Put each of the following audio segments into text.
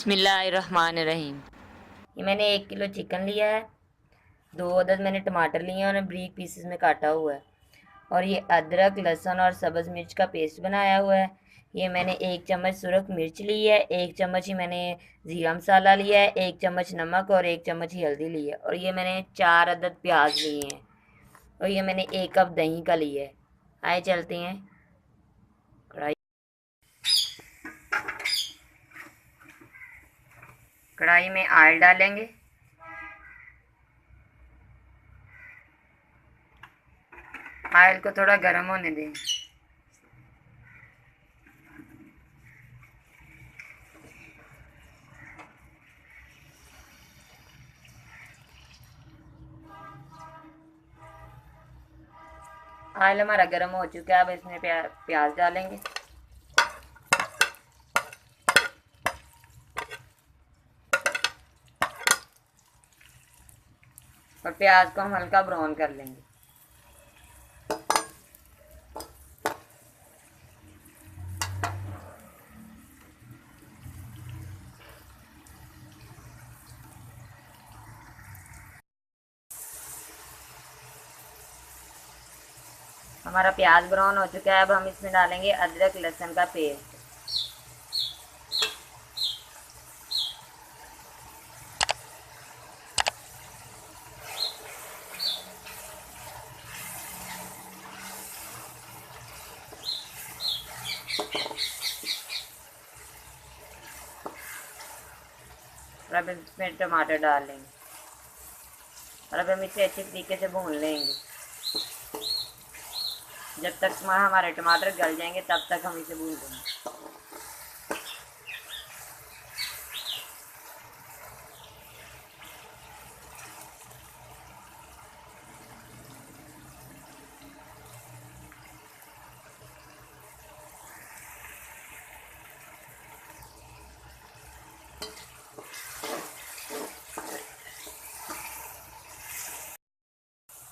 बिस्मिल्लाहिर्रहमानिर्रहीम। ये मैंने 1 किलो चिकन लिया है। 2 अदद मैंने टमाटर लिए हैं और ब्रीक पीसेस में काटा हुआ है। और ये अदरक लहसुन और सब्ज़ मिर्च का पेस्ट बनाया हुआ है। ये मैंने 1 चम्मच सुरख मिर्च ली है, 1 चम्मच ही मैंने ज़ीरा मसाला लिया है, 1 चम्मच नमक और 1 चम्मच ही हल्दी ली है। और ये मैंने 4 अदद प्याज लिए हैं और ये मैंने 1 कप दही का लिया है। आए चलते हैं कढ़ाई कढ़ाई में ऑयल डालेंगे। ऑयल को थोड़ा गर्म होने दें। ऑयल हमारा गर्म हो चुका है। अब इसमें प्याज डालेंगे। और प्याज को हम हल्का ब्राउन कर लेंगे। हमारा प्याज ब्राउन हो चुका है। अब हम इसमें डालेंगे अदरक लहसुन का पेस्ट। और अब इसमें टमाटर डाल लेंगे और अब हम इसे अच्छे तरीके से भून लेंगे। जब तक हमारे टमाटर गल जाएंगे तब तक हम इसे भून लेंगे।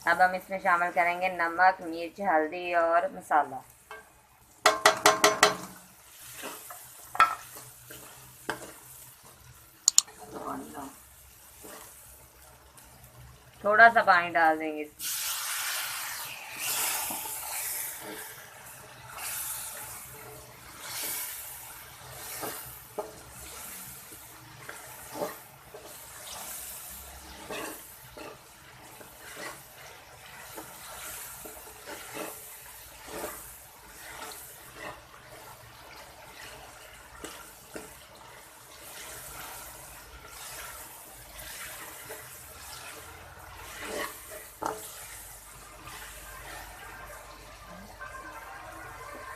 अब हम इसमें शामिल करेंगे नमक, मिर्च, हल्दी और मसाला। थोड़ा सा पानी डाल देंगे।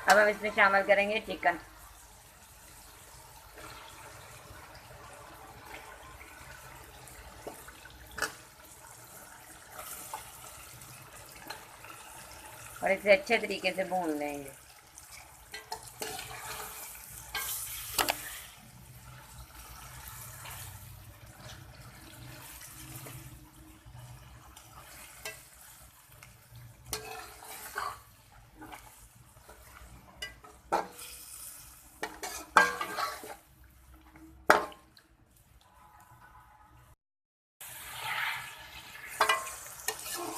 अब हम इसमें शामिल करेंगे चिकन। और इसे अच्छे तरीके से भून लेंगे।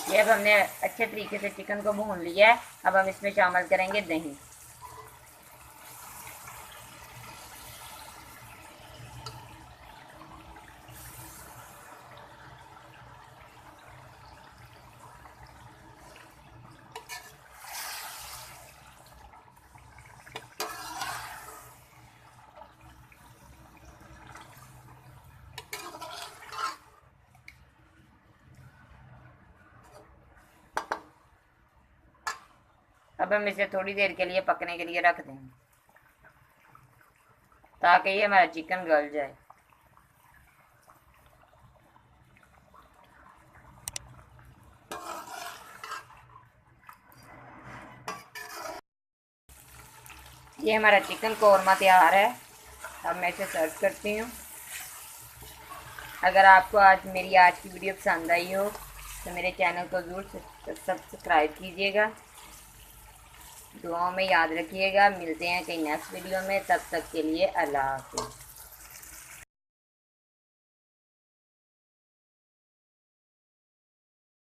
ये अब हमने अच्छे तरीके से चिकन को भून लिया है। अब हम इसमें शामिल करेंगे दही। अब हम इसे थोड़ी देर के लिए पकने के लिए रख देंगे ताकि ये हमारा चिकन गल जाए। ये हमारा चिकन कौरमा तैयार है। अब मैं इसे सर्व करती हूँ। अगर आपको आज की वीडियो पसंद आई हो तो मेरे चैनल को ज़रूर सब्सक्राइब कीजिएगा। दुआओं में याद रखिएगा। मिलते हैं कहीं नेक्स्ट वीडियो में। तब तक के लिए अल्लाह हाफ़िज़।